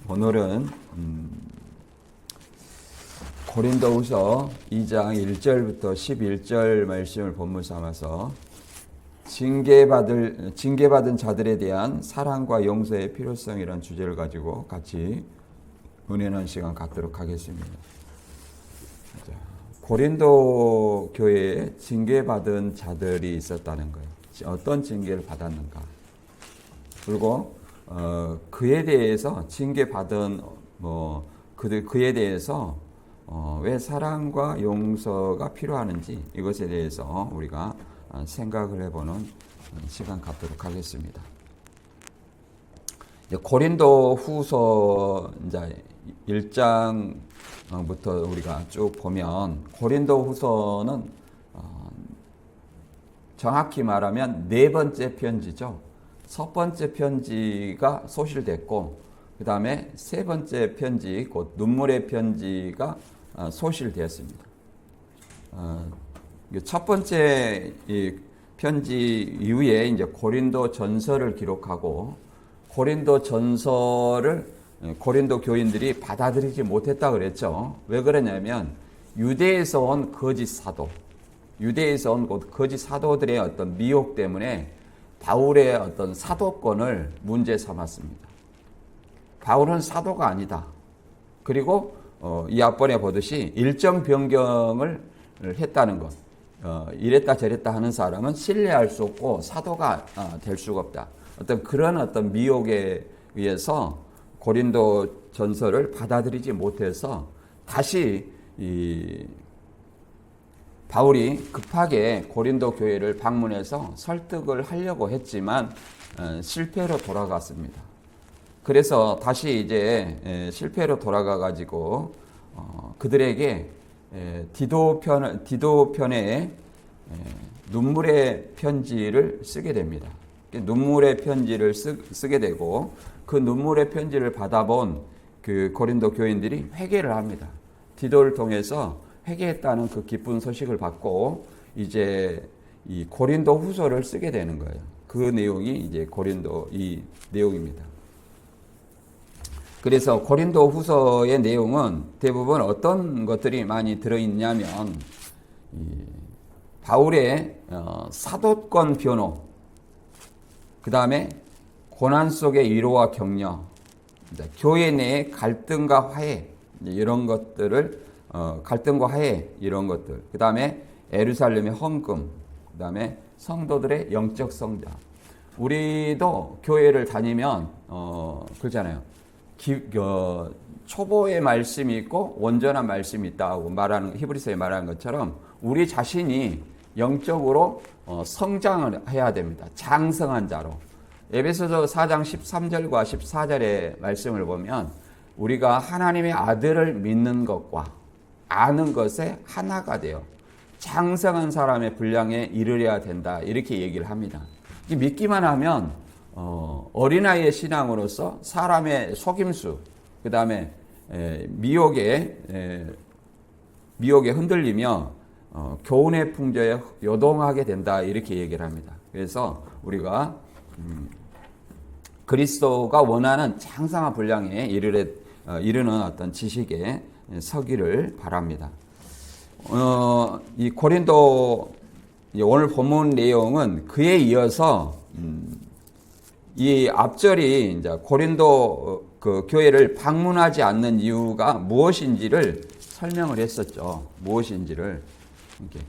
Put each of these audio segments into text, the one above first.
오늘은 고린도후서 2장 1절부터 11절 말씀을 본문 삼아서 징계받은 자들에 대한 사랑과 용서의 필요성이라는 주제를 가지고 같이 은혜 나누는 시간 갖도록 하겠습니다. 고린도 교회에 징계받은 자들이 있었다는 거예요. 어떤 징계를 받았는가? 그리고 그에 대해서 징계받은 그에 대해서 왜 사랑과 용서가 필요하는지 이것에 대해서 우리가 생각을 해보는 시간 갖도록 하겠습니다. 고린도 후서 이제 1장부터 우리가 쭉 보면 고린도 후서는 정확히 말하면 네 번째 편지죠. 첫 번째 편지가 소실됐고 그 다음에 세 번째 편지 곧 눈물의 편지가 소실되었습니다. 첫 번째 편지 이후에 이제 고린도 전서를 기록하고 고린도 전서를 고린도 교인들이 받아들이지 못했다 그랬죠. 왜 그러냐면 유대에서 온 거짓 사도, 유대에서 온 거짓 사도들의 어떤 미혹 때문에 바울의 어떤 사도권을 문제 삼았습니다. 바울은 사도가 아니다. 그리고 이 앞번에 보듯이 일정 변경을 했다는 것. 이랬다 저랬다 하는 사람은 신뢰할 수 없고 사도가 될 수가 없다. 그런 미혹에 의해서 고린도 전서를 받아들이지 못해서 다시 바울이 급하게 고린도 교회를 방문해서 설득을 하려고 했지만 실패로 돌아갔습니다. 그래서 다시 이제 실패로 돌아가 가지고 그들에게 디도편에 눈물의 편지를 쓰게 됩니다. 눈물의 편지를 쓰게 되고 그 눈물의 편지를 받아본 그 고린도 교인들이 회개를 합니다. 디도를 통해서 회개했다는 그 기쁜 소식을 받고 이제 이 고린도 후서를 쓰게 되는 거예요. 그 내용이 이제 고린도 이 내용입니다. 그래서 고린도 후서의 내용은 대부분 어떤 것들이 많이 들어있냐면 바울의 사도권 변호, 그 다음에 고난 속의 위로와 격려, 교회 내의 갈등과 화해 이런 것들을 갈등과 화해 이런 것들, 그 다음에 예루살렘의 헌금, 그 다음에 성도들의 영적 성장. 우리도 교회를 다니면 그렇잖아요. 초보의 말씀이 있고 온전한 말씀이 있다고 말하는 히브리서에 말하는 것처럼 우리 자신이 영적으로 성장을 해야 됩니다. 장성한 자로. 에베소서 4장 13절과 14절의 말씀을 보면 우리가 하나님의 아들을 믿는 것과 아는 것에 하나가 되어 장성한 사람의 분량에 이르려야 된다. 이렇게 얘기를 합니다. 믿기만 하면 어린아이의 신앙으로서 사람의 속임수, 그 다음에 미혹에 흔들리며 교훈의 풍조에 요동하게 된다. 이렇게 얘기를 합니다. 그래서 우리가 그리스도가 원하는 장성한 분량에 이르는 어떤 지식에 서기를 바랍니다. 이 고린도 오늘 본문 내용은 그에 이어서 이 앞절이 이제 고린도 그 교회를 방문하지 않는 이유가 무엇인지를 설명을 했었죠. 무엇인지를 이렇게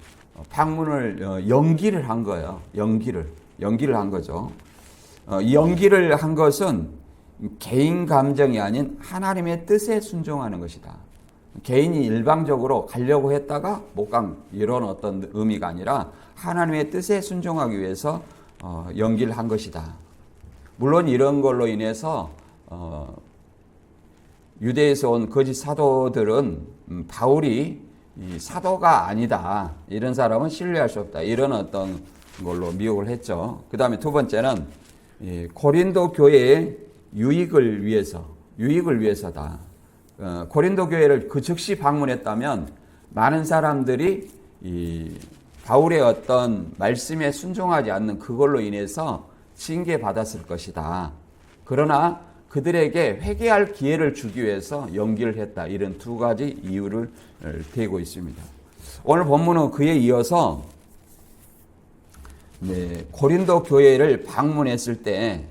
방문을 연기를 한 거예요. 연기를 한 거죠. 연기를 한 것은 개인 감정이 아닌 하나님의 뜻에 순종하는 것이다. 개인이 일방적으로 가려고 했다가 못 간 이런 어떤 의미가 아니라 하나님의 뜻에 순종하기 위해서 연기를 한 것이다. 물론 이런 걸로 인해서 유대에서 온 거짓 사도들은 바울이 사도가 아니다. 이런 사람은 신뢰할 수 없다. 이런 어떤 걸로 미혹을 했죠. 그 다음에 두 번째는 고린도 교회의 유익을 위해서다. 고린도 교회를 그 즉시 방문했다면 많은 사람들이 바울의 어떤 말씀에 순종하지 않는 그걸로 인해서 징계받았을 것이다. 그러나 그들에게 회개할 기회를 주기 위해서 연기를 했다. 이런 두 가지 이유를 대고 있습니다. 오늘 본문은 그에 이어서 고린도 교회를 방문했을 때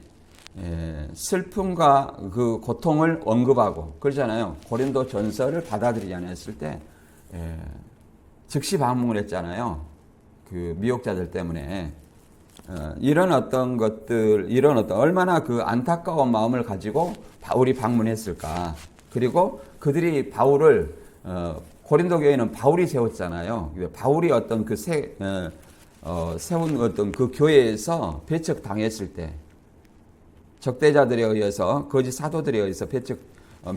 슬픔과 그 고통을 언급하고 그러잖아요. 고린도 전서를 받아들이지 않았을 때 즉시 방문했잖아요. 그 미혹자들 때문에. 이런 어떤 것들, 얼마나 그 안타까운 마음을 가지고 바울이 방문했을까. 그리고 그들이 바울을, 고린도 교회는 바울이 세웠잖아요. 바울이 어떤 세운 어떤 그 교회에서 배척당했을 때, 적대자들에 의해서, 거짓 사도들에 의해서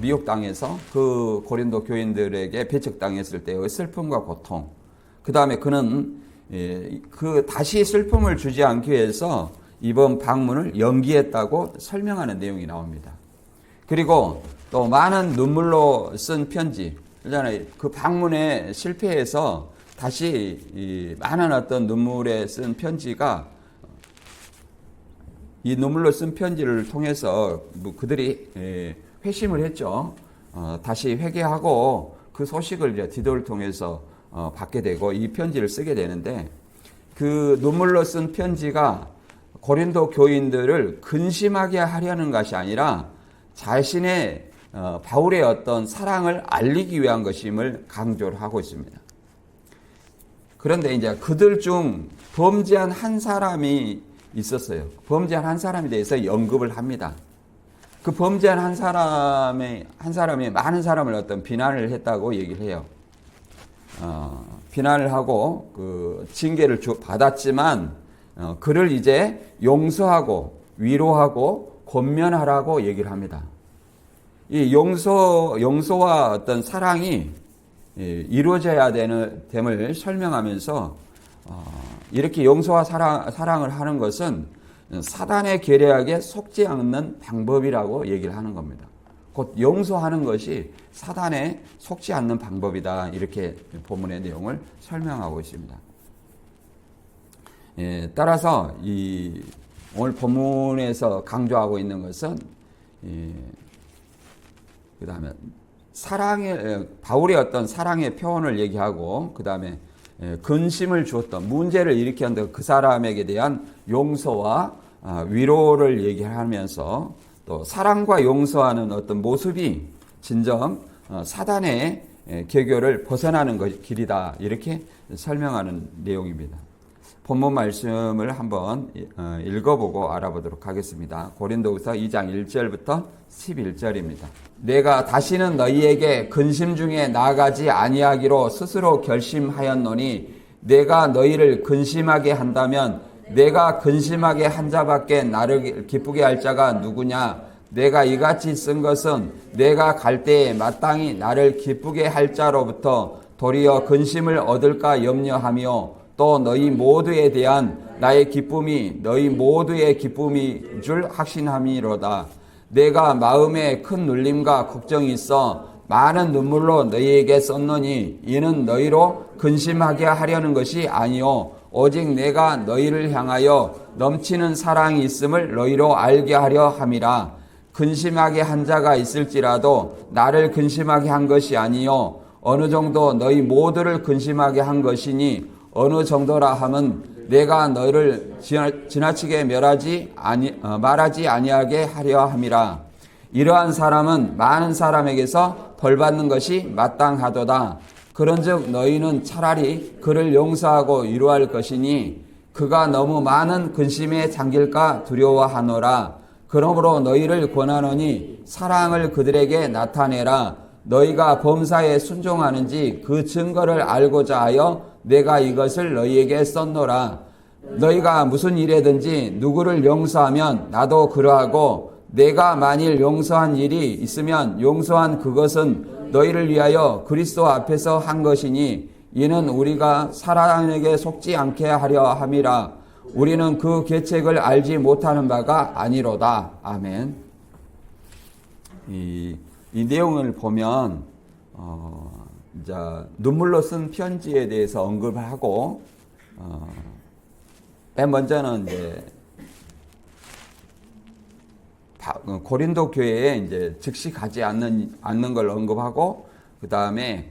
미혹당해서 그 고린도 교인들에게 배척당했을 때의 슬픔과 고통. 그 다음에 그는 다시 슬픔을 주지 않기 위해서 이번 방문을 연기했다고 설명하는 내용이 나옵니다. 그리고 또 많은 눈물로 쓴 편지, 그러잖아요. 그 방문에 실패해서 다시 많은 어떤 눈물에 쓴 편지가 이 눈물로 쓴 편지를 통해서 그들이 회심을 했죠. 다시 회개하고 그 소식을 이제 디도를 통해서 받게 되고 이 편지를 쓰게 되는데 그 눈물로 쓴 편지가 고린도 교인들을 근심하게 하려는 것이 아니라 자신의 바울의 어떤 사랑을 알리기 위한 것임을 강조를 하고 있습니다. 그런데 이제 그들 중 범죄한 한 사람이 있었어요. 범죄한 한 사람에 대해서 언급을 합니다. 그 범죄한 한 사람이 많은 사람을 어떤 비난을 했다고 얘기를 해요. 비난을 하고 그 징계를 받았지만 그를 이제 용서하고 위로하고 권면하라고 얘기를 합니다. 이 용서와 어떤 사랑이 이루어져야 됨을 설명하면서 이렇게 용서와 사랑을 하는 것은 사단의 계략에 속지 않는 방법이라고 얘기를 하는 겁니다. 곧 용서하는 것이 사단에 속지 않는 방법이다. 이렇게 본문의 내용을 설명하고 있습니다. 따라서 오늘 본문에서 강조하고 있는 것은 그 다음에 바울의 어떤 사랑의 표현을 얘기하고 그 다음에 근심을 주었던 문제를 일으켰던 그 사람에게 대한 용서와 위로를 얘기하면서 또 사랑과 용서하는 어떤 모습이 진정 사단의 계교를 벗어나는 길이다. 이렇게 설명하는 내용입니다. 본문 말씀을 한번 읽어보고 알아보도록 하겠습니다. 고린도후서 2장 1절부터 11절입니다. 내가 다시는 너희에게 근심 중에 나아가지 아니하기로 스스로 결심하였노니 내가 너희를 근심하게 한다면 내가 근심하게 한 자밖에 나를 기쁘게 할 자가 누구냐? 내가 이같이 쓴 것은 내가 갈 때에 마땅히 나를 기쁘게 할 자로부터 도리어 근심을 얻을까 염려하며 또 너희 모두에 대한 나의 기쁨이 너희 모두의 기쁨이 줄 확신함이로다. 내가 마음에 큰 눌림과 걱정이 있어 많은 눈물로 너희에게 썼노니 이는 너희로 근심하게 하려는 것이 아니요 오직 내가 너희를 향하여 넘치는 사랑이 있음을 너희로 알게 하려 함이라. 근심하게 한 자가 있을지라도 나를 근심하게 한 것이 아니요 어느 정도 너희 모두를 근심하게 한 것이니 어느 정도라 함은 내가 너희를 지나치게 말하지 아니하게 하려 함이라. 이러한 사람은 많은 사람에게서 벌받는 것이 마땅하도다. 그런즉 너희는 차라리 그를 용서하고 위로할 것이니 그가 너무 많은 근심에 잠길까 두려워하노라. 그러므로 너희를 권하노니 사랑을 그들에게 나타내라. 너희가 범사에 순종하는지 그 증거를 알고자 하여 내가 이것을 너희에게 썼노라. 너희가 무슨 일에든지 누구를 용서하면 나도 그러하고 내가 만일 용서한 일이 있으면 용서한 그것은 너희를 위하여 그리스도 앞에서 한 것이니 이는 우리가 사람에게 속지 않게 하려 함이라. 우리는 그 계책을 알지 못하는 바가 아니로다. 아멘. 이 내용을 보면 이제 눈물로 쓴 편지에 대해서 언급을 하고 맨 먼저는 이제 고린도 교회에 이제 즉시 가지 않는 걸 언급하고, 그 다음에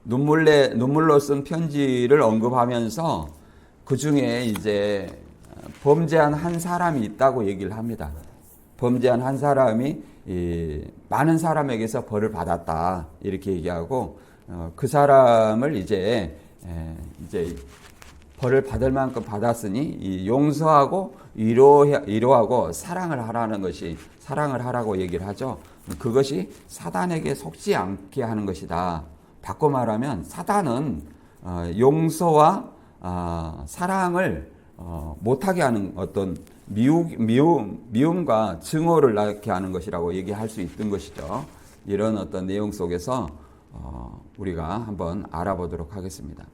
눈물로 쓴 편지를 언급하면서 그 중에 이제 범죄한 한 사람이 있다고 얘기를 합니다. 범죄한 한 사람이 많은 사람에게서 벌을 받았다 이렇게 얘기하고, 그 사람을 이제 벌을 받을 만큼 받았으니 용서하고 위로하고 사랑을 하라고 얘기를 하죠. 그것이 사단에게 속지 않게 하는 것이다. 바꿔 말하면 사단은 용서와 사랑을 못하게 하는 어떤 미움과 증오를 낳게 하는 것이라고 얘기할 수 있던 것이죠. 이런 어떤 내용 속에서 우리가 한번 알아보도록 하겠습니다.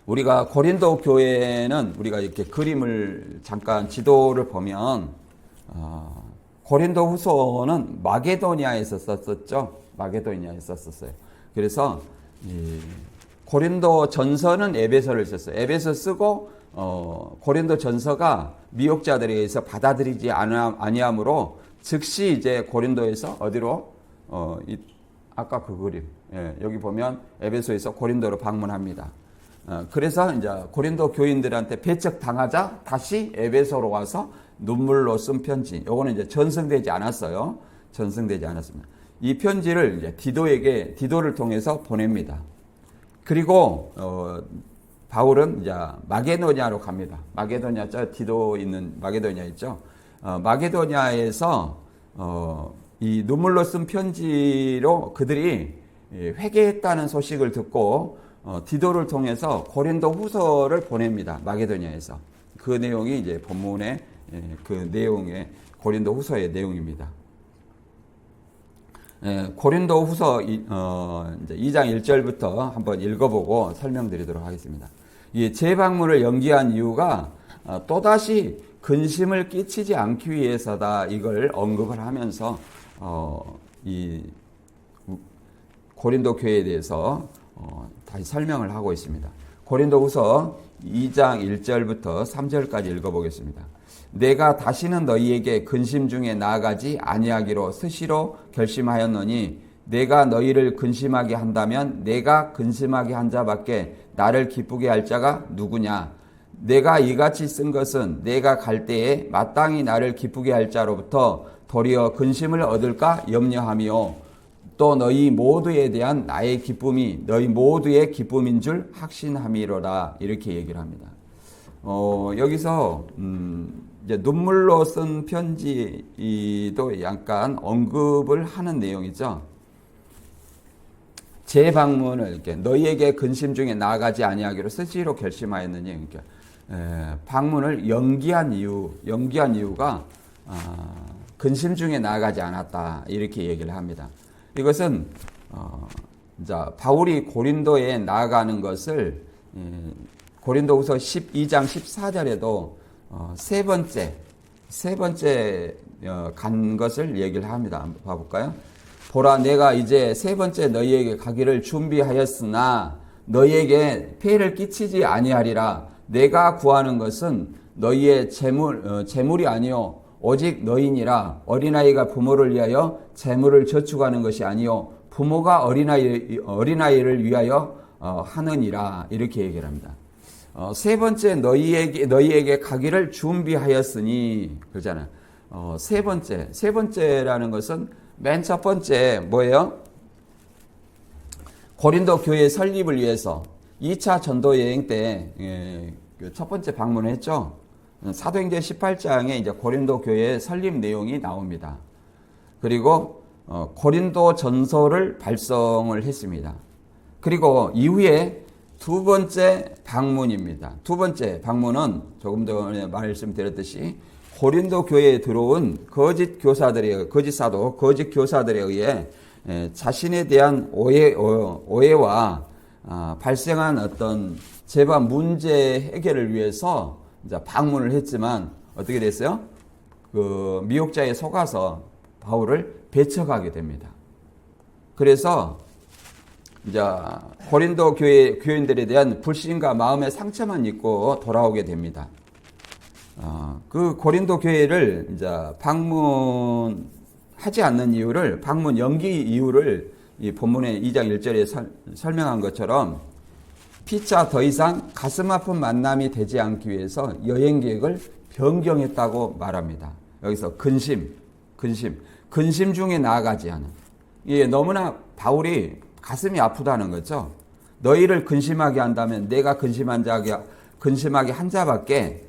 우리가 고린도 교회는 우리가 이렇게 그림을 잠깐 지도를 보면 고린도 후서는 마게도니아에서 썼었죠. 마게도니아에서 썼었어요. 그래서 고린도 전서는 에베소를 썼어요. 에베소 쓰고 고린도 전서가 미혹자들에 의해서 받아들이지 아니하므로 즉시 이제 고린도에서 어디로 아까 그 그림 여기 보면 에베소에서 고린도로 방문합니다. 그래서 이제 고린도 교인들한테 배척 당하자 다시 에베소로 와서 눈물로 쓴 편지. 요거는 이제 전승되지 않았어요. 전승되지 않았습니다. 이 편지를 이제 디도를 통해서 보냅니다. 그리고 바울은 이제 마게도냐로 갑니다. 마게도냐, 디도 있는 마게도냐 있죠. 마게도냐에서 이 눈물로 쓴 편지로 그들이 회개했다는 소식을 듣고 디도를 통해서 고린도 후서를 보냅니다. 마게도냐에서. 그 내용이 이제 본문의 그 내용의 고린도 후서의 내용입니다. 고린도 후서 2장 1절부터 한번 읽어보고 설명드리도록 하겠습니다. 이 재방문을 연기한 이유가 또다시 근심을 끼치지 않기 위해서다. 이걸 언급을 하면서 이 고린도 교회에 대해서 다시 설명을 하고 있습니다. 고린도 후서 2장 1절부터 3절까지 읽어보겠습니다. 내가 다시는 너희에게 근심 중에 나아가지 아니하기로 스시로 결심하였노니 내가 너희를 근심하게 한다면 내가 근심하게 한 자밖에 나를 기쁘게 할 자가 누구냐. 내가 이같이 쓴 것은 내가 갈 때에 마땅히 나를 기쁘게 할 자로부터 도리어 근심을 얻을까 염려하며 또 너희 모두에 대한 나의 기쁨이 너희 모두의 기쁨인 줄 확신함이로라. 이렇게 얘기를 합니다. 여기서 이제 눈물로 쓴 편지도 약간 언급을 하는 내용이죠. 재방문을 이렇게 너희에게 근심 중에 나아가지 아니하기로 스스로 결심하였느니, 그러니까 방문을 연기한 이유가 근심 중에 나아가지 않았다 이렇게 얘기를 합니다. 이것은 이제 바울이 고린도에 나아가는 것을 고린도후서 12장 14절에도 세 번째 간 것을 얘기를 합니다. 한번 봐볼까요? 보라, 내가 이제 세 번째 너희에게 가기를 준비하였으나 너희에게 폐해를 끼치지 아니하리라. 내가 구하는 것은 너희의 재물이 아니요 오직 너희니라. 어린아이가 부모를 위하여 재물을 저축하는 것이 아니요 부모가 어린아이를 위하여 하느니라. 이렇게 얘기를 합니다. 세 번째 너희에게 가기를 준비하였으니 그러잖아요. 세 번째라는 것은 맨 첫 번째 뭐예요? 고린도 교회 설립을 위해서 2차 전도 여행 때 첫 번째 방문을 했죠. 사도행전 18장에 이제 고린도 교회 설립 내용이 나옵니다. 그리고 고린도 전서를 발송을 했습니다. 그리고 이후에 두 번째 방문입니다. 두 번째 방문은 조금 전에 말씀드렸듯이 고린도 교회에 들어온 거짓 사도, 거짓 교사들에 의해 자신에 대한 오해와 발생한 어떤 재반 문제 해결을 위해서 이제 방문을 했지만 어떻게 됐어요? 그 미혹자에 속아서 바울을 배척하게 됩니다. 그래서 이제 고린도 교인들에 대한 불신과 마음의 상처만 입고 돌아오게 됩니다. 그 고린도 교회를 이제 방문하지 않는 이유를, 방문 연기 이유를 이 본문의 2장 1절에 설명한 것처럼 피차 더 이상 가슴 아픈 만남이 되지 않기 위해서 여행 계획을 변경했다고 말합니다. 여기서 근심 중에 나아가지 않은. 예, 너무나 바울이 가슴이 아프다는 거죠. 너희를 근심하게 한다면 내가 근심하게 한 자밖에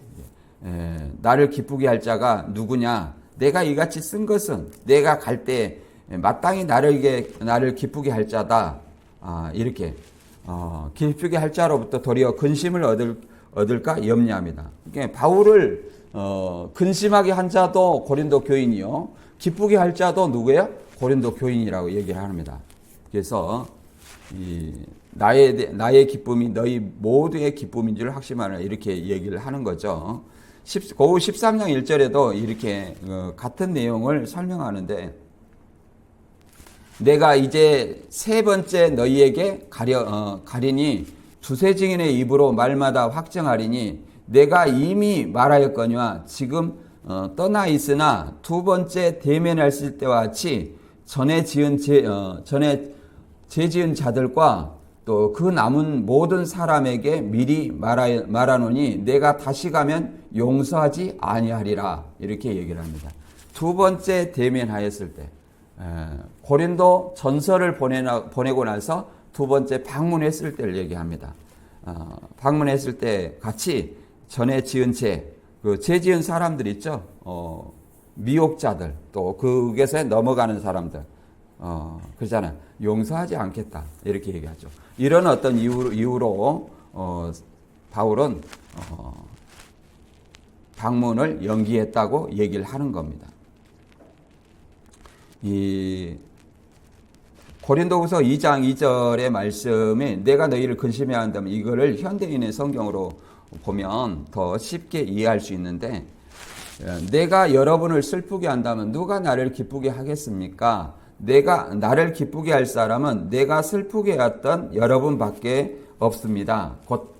나를 기쁘게 할 자가 누구냐? 내가 이같이 쓴 것은 내가 갈 때 마땅히 나를 기쁘게 할 자다. 이렇게 기쁘게 할 자로부터 도리어 근심을 얻을까 염려합니다. 그러니까 바울을 근심하게 한 자도 고린도 교인이요, 기쁘게 할 자도 누구예요? 고린도 교인이라고 얘기를 합니다. 그래서 나의 기쁨이 너희 모두의 기쁨인 줄 확신하라, 이렇게 얘기를 하는 거죠. 고우 13장 1절에도 이렇게 같은 내용을 설명하는데, 내가 이제 세 번째 너희에게 가리니 두세 증인의 입으로 말마다 확증하리니 내가 이미 말하였거니와 지금 떠나 있으나 두 번째 대면했을 때와 같이 전에 죄 지은 자들과 또 그 남은 모든 사람에게 미리 말하노니 내가 다시 가면 용서하지 아니하리라, 이렇게 얘기를 합니다. 두 번째 대면하였을 때, 고린도 전서를 보내고 나서 두 번째 방문했을 때를 얘기합니다. 방문했을 때 같이 전에 지은 죄 지은 사람들 있죠. 미혹자들, 또 그것에 넘어가는 사람들, 그러잖아요. 용서하지 않겠다, 이렇게 얘기하죠. 이런 어떤 이유로 바울은 방문을 연기했다고 얘기를 하는 겁니다. 이 고린도후서 2장 2절의 말씀에 내가 너희를 근심해야 한다면, 이거를 현대인의 성경으로 보면 더 쉽게 이해할 수 있는데, 내가 여러분을 슬프게 한다면 누가 나를 기쁘게 하겠습니까? 내가 나를 기쁘게 할 사람은 내가 슬프게 했던 여러분밖에 없습니다. 곧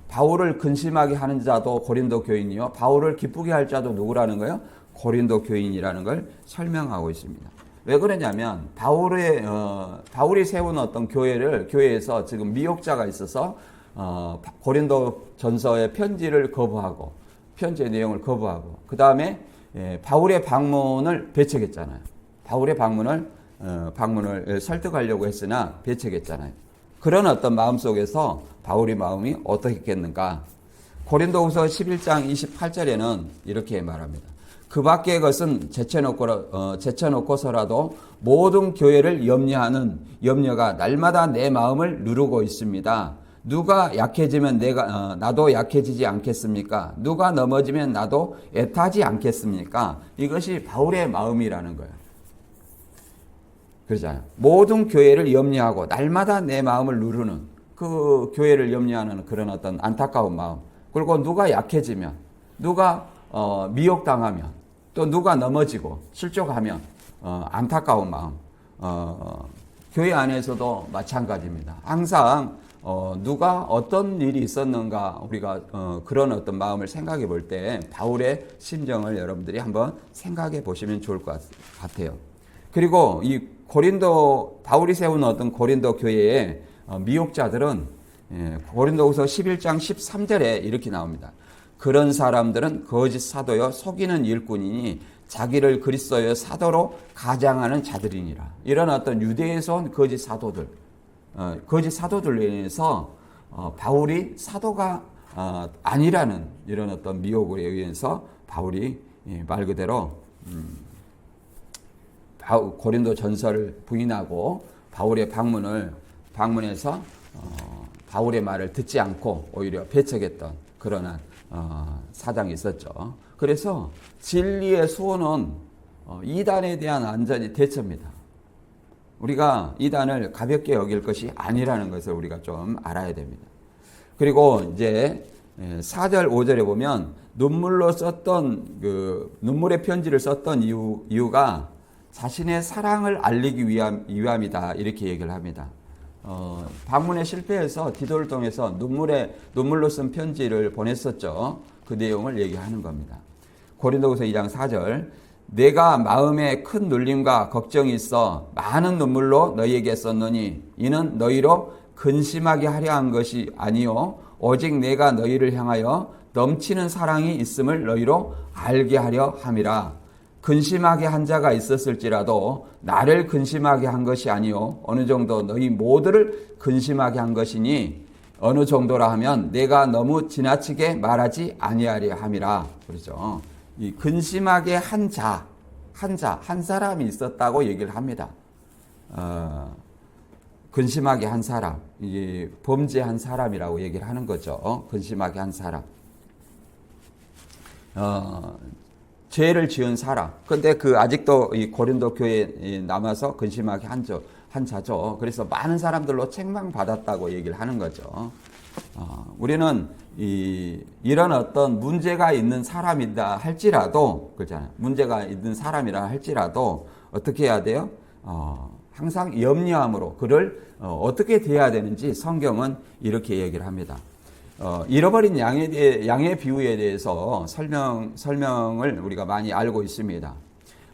바울을 근심하게 하는 자도 고린도 교인이요, 바울을 기쁘게 할 자도 누구라는 거예요? 고린도 교인이라는 걸 설명하고 있습니다. 왜 그러냐면 바울이 세운 어떤 교회에서 지금 미혹자가 있어서 고린도 전서의 편지를 거부하고, 편지의 내용을 거부하고, 그 다음에 바울의 방문을 배척했잖아요. 바울의 방문을 설득하려고 했으나 배척했잖아요. 그런 어떤 마음 속에서 바울의 마음이 어떻겠는가? 고린도후서 11장 28절에는 이렇게 말합니다. 그 밖의 것은 제쳐놓고서라도 모든 교회를 염려하는 염려가 날마다 내 마음을 누르고 있습니다. 누가 약해지면 나도 약해지지 않겠습니까? 누가 넘어지면 나도 애타지 않겠습니까? 이것이 바울의 마음이라는 거예요. 그러잖아요. 모든 교회를 염려하고 날마다 내 마음을 누르는, 그 교회를 염려하는 그런 어떤 안타까운 마음. 그리고 누가 약해지면, 누가 미혹당하면, 또 누가 넘어지고 실족하면 안타까운 마음. 교회 안에서도 마찬가지입니다. 항상 누가 어떤 일이 있었는가, 우리가 그런 어떤 마음을 생각해 볼 때 바울의 심정을 여러분들이 한번 생각해 보시면 좋을 것 같아요. 그리고 이 바울이 세운 어떤 고린도 교회의 미혹자들은 고린도후서 11장 13절에 이렇게 나옵니다. 그런 사람들은 거짓 사도여 속이는 일꾼이니 자기를 그리스도의 사도로 가장하는 자들이니라. 이런 어떤 유대에서 온 거짓 사도들로 인해서 바울이 사도가 아니라는 이런 어떤 미혹에 의해서 바울이 말 그대로 고린도 전서를 부인하고 바울의 방문해서 바울의 말을 듣지 않고 오히려 배척했던 그러한 사장이 있었죠. 그래서 진리의 수호는 이단에 대한 완전히 대처입니다. 우리가 이단을 가볍게 여길 것이 아니라는 것을 우리가 좀 알아야 됩니다. 그리고 이제 4절 5절에 보면 눈물의 편지를 썼던 이유가 자신의 사랑을 알리기 위함이다, 이렇게 얘기를 합니다. 방문에 실패해서 디도를 통해서 눈물로 쓴 편지를 보냈었죠. 그 내용을 얘기하는 겁니다. 고린도후서 2장 4절 내가 마음에 큰 눌림과 걱정이 있어 많은 눈물로 너희에게 썼노니 이는 너희로 근심하게 하려 한 것이 아니요 오직 내가 너희를 향하여 넘치는 사랑이 있음을 너희로 알게 하려 함이라. 근심하게 한 자가 있었을지라도 나를 근심하게 한 것이 아니요 어느 정도 너희 모두를 근심하게 한 것이니 어느 정도라 하면 내가 너무 지나치게 말하지 아니하려 함이라. 그렇죠. 이 근심하게 한 사람이 있었다고 얘기를 합니다. 근심하게 한 사람, 이게 범죄한 사람이라고 얘기를 하는 거죠. 근심하게 한 사람. 죄를 지은 사람. 근데 아직도 이 고린도 교회에 남아서 근심하게 한 자죠. 그래서 많은 사람들로 책망받았다고 얘기를 하는 거죠. 우리는 이런 어떤 문제가 있는 사람이다 할지라도, 그렇잖아요. 문제가 있는 사람이라 할지라도 어떻게 해야 돼요? 항상 염려함으로 그를 어떻게 대해야 되는지 성경은 이렇게 얘기를 합니다. 잃어버린 양의 비유에 대해서 설명을 우리가 많이 알고 있습니다.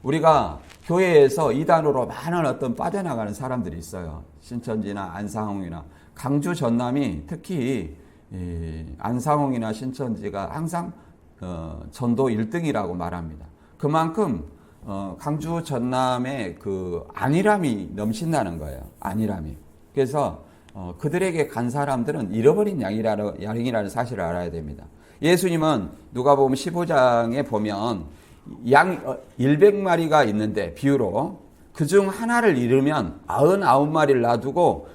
우리가 교회에서 이단으로 많은 어떤 빠져나가는 사람들이 있어요. 신천지나 안상홍이나 강주 전남이 특히 안상홍이나 신천지가 항상 전도 1등이라고 말합니다. 그만큼 강주 전남의 안일함이 넘친다는 거예요. 안일함이. 그래서 그들에게 간 사람들은 잃어버린 양이라는 사실을 알아야 됩니다. 예수님은 누가복음 15장에 보면 양 100마리가 있는데 비유로 그중 하나를 잃으면 99마리를 놔두고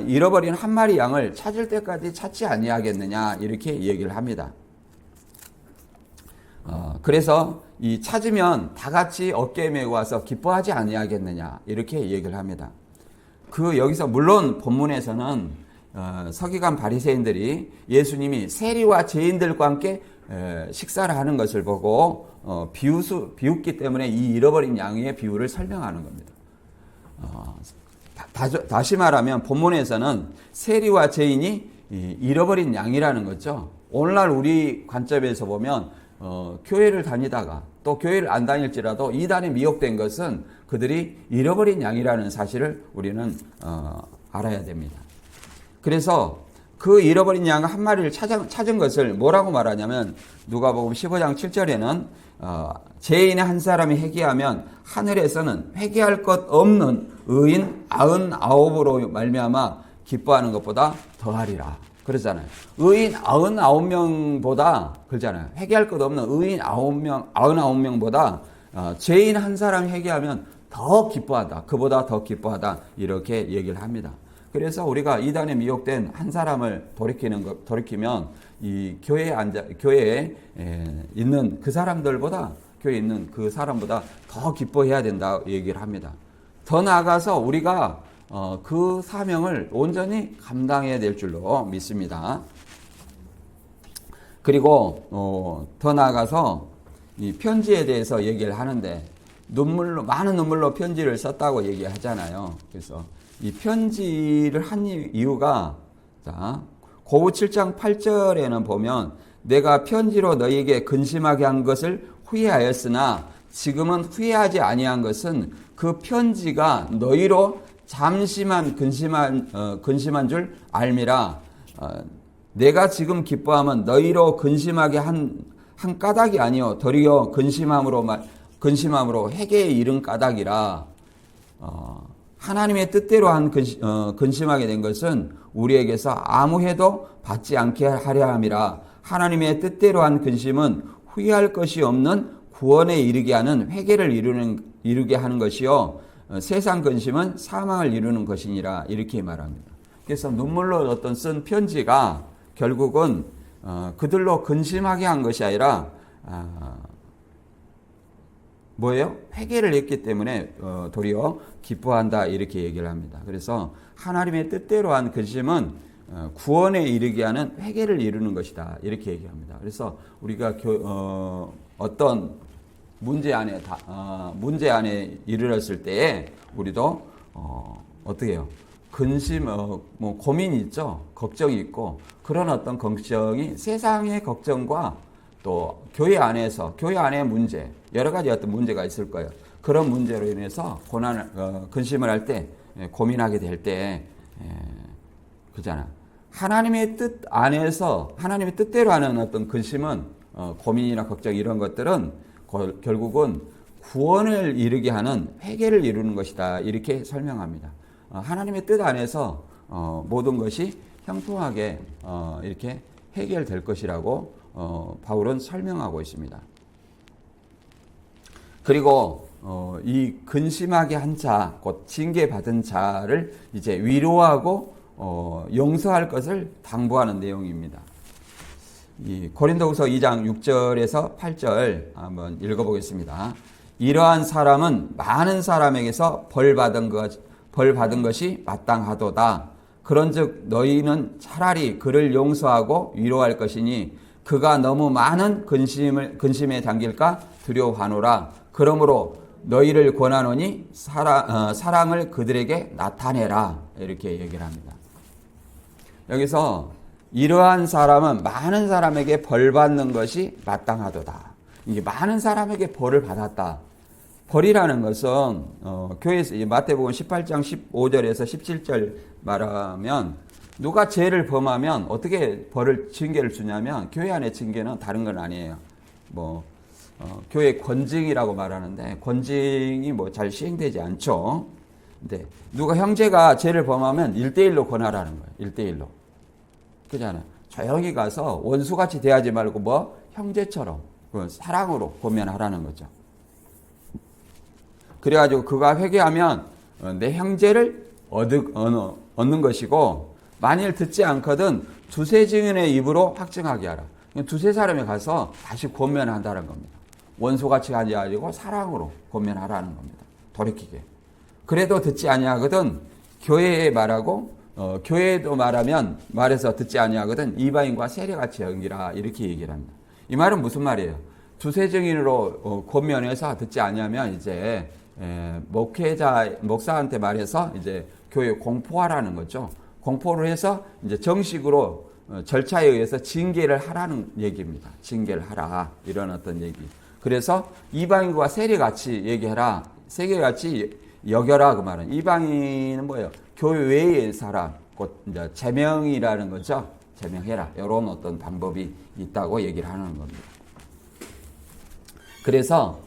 잃어버린 한 마리 양을 찾을 때까지 찾지 아니하겠느냐 이렇게 얘기를 합니다. 그래서 찾으면 다 같이 어깨에 메고 와서 기뻐하지 아니하겠느냐 이렇게 얘기를 합니다. 여기서 물론 본문에서는 서기관 바리새인들이 예수님이 세리와 죄인들과 함께 식사를 하는 것을 보고 비웃기 때문에 이 잃어버린 양의 비유를 설명하는 겁니다. 다시 말하면 본문에서는 세리와 죄인이 잃어버린 양이라는 거죠. 오늘날 우리 관점에서 보면 교회를 다니다가 또 교회를 안 다닐지라도 이단에 미혹된 것은 그들이 잃어버린 양이라는 사실을 우리는 알아야 됩니다. 그래서 잃어버린 양 한 마리를 찾은 것을 뭐라고 말하냐면 누가복음 15장 7절에는 죄인의 한 사람이 회개하면 하늘에서는 회개할 것 없는 의인 99으로 말미암아 기뻐하는 것보다 더하리라. 그러잖아요. 의인 99명보다 그러잖아요. 회개할 것 없는 의인 99명보다 죄인 한 사람이 회개하면 더 기뻐하다. 그보다 더 기뻐하다. 이렇게 얘기를 합니다. 그래서 우리가 이단에 미혹된 한 사람을 돌이키면 이 교회에 있는 그 사람들보다 교회에 있는 그 사람보다 더 기뻐해야 된다 얘기를 합니다. 더 나아가서 우리가 그 사명을 온전히 감당해야 될 줄로 믿습니다. 그리고 더 나아가서 이 편지에 대해서 얘기를 하는데 많은 눈물로 편지를 썼다고 얘기하잖아요. 그래서 이 편지를 한 이유가 고우 7장 8절에는 보면 내가 편지로 너희에게 근심하게 한 것을 후회하였으나 지금은 후회하지 아니한 것은 그 편지가 너희로 잠시만 근심한 줄 알미라. 내가 지금 기뻐함은 너희로 근심하게 한 까닭이 아니요 도리어 근심함으로 회개에 이른 까닭이라. 하나님의 뜻대로 근심하게 된 것은 우리에게서 아무 해도 받지 않게 하려 함이라. 하나님의 뜻대로 한 근심은 후회할 것이 없는 구원에 이르게 하는 회개를 이루게 하는 것이요 세상 근심은 사망을 이루는 것이니라. 이렇게 말합니다. 그래서 눈물로 쓴 편지가 결국은 그들로 근심하게 한 것이 아니라 뭐예요? 회개를 했기 때문에 도리어 기뻐한다 이렇게 얘기를 합니다. 그래서 하나님의 뜻대로 한 근심은 구원에 이르게 하는 회개를 이루는 것이다 이렇게 얘기합니다. 그래서 우리가 어떤 문제 안에 이르렀을 때에 우리도 어떻게 해요? 근심, 뭐 고민이 있죠. 걱정이 있고 그런 어떤 걱정이 세상의 걱정과 또 교회 안의 문제, 여러 가지 어떤 문제가 있을 거예요. 그런 문제로 인해서 근심을 할 때, 고민하게 될 때, 그잖아. 하나님의 뜻 안에서 하나님의 뜻대로 하는 어떤 근심은 고민이나 걱정 이런 것들은 결국은 구원을 이루게 하는 회개를 이루는 것이다. 이렇게 설명합니다. 하나님의 뜻 안에서 모든 것이 형통하게 이렇게 해결될 것이라고 바울은 설명하고 있습니다. 그리고 이 근심하게 한 자, 곧 징계받은 자를 이제 위로하고 용서할 것을 당부하는 내용입니다. 이 고린도후서 2장 6절에서 8절 한번 읽어보겠습니다. 이러한 사람은 많은 사람에게서 벌 받은 것이 마땅하도다. 그런즉 너희는 차라리 그를 용서하고 위로할 것이니 그가 너무 많은 근심에 잠길까 두려워하노라. 그러므로 너희를 권하노니 사랑을 그들에게 나타내라. 이렇게 얘기를 합니다. 여기서 이러한 사람은 많은 사람에게 벌 받는 것이 마땅하도다. 이게 많은 사람에게 벌을 받았다. 벌이라는 것은 교회에서 마태복음 18장 15절에서 17절 말하면 누가 죄를 범하면 어떻게 징계를 주냐면 교회 안의 징계는 다른 건 아니에요. 교회 권징이라고 말하는데 권징이 잘 시행되지 않죠. 근데 누가 형제가 죄를 범하면 1대1로 권하라는 거예요. 1대1로. 그잖아요. 조용히 가서 원수같이 대하지 말고 형제처럼 사랑으로 권면하라는 거죠. 그래가지고 그가 회개하면 내 형제를 얻는 것이고 만일 듣지 않거든 두세 증인의 입으로 확증하게 하라. 두세 사람이 가서 다시 권면한다는 겁니다. 원수같이 하지 아니고 사랑으로 권면하라는 겁니다. 돌이키게. 그래도 듣지 아니하거든 교회에 말하고 교회도 말해서 듣지 아니하거든 이방인과 세례같이 여기라 이렇게 얘기를 합니다. 이 말은 무슨 말이에요? 두세 증인으로 권면해서 듣지 아니하면 이제 목사한테 말해서 이제 교회 공포하라는 거죠. 공포를 해서 이제 정식으로 절차에 의해서 징계를 하라는 얘기입니다. 징계를 하라 이런 어떤 얘기. 그래서 이방인과 세례같이 얘기해라. 세례같이 여겨라 그 말은. 이방인은 뭐예요? 교회 외의 사람, 곧 이제 제명이라는 거죠. 제명해라. 이런 어떤 방법이 있다고 얘기를 하는 겁니다. 그래서